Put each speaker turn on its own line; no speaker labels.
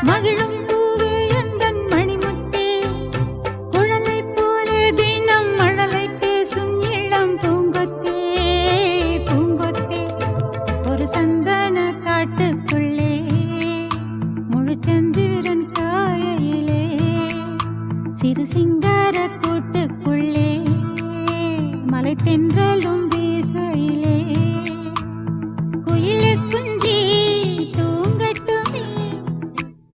மகிழும் பூவே எந்தன் மணிமுத்தே குழலை போலே தினம் மழலை பேசும் இளம் பூங்கொத்தே பூங்கொத்தே ஒரு சந்தன காட்டுக்குள்ளே முழு சந்திரன் காயிலே சிறு சிங்க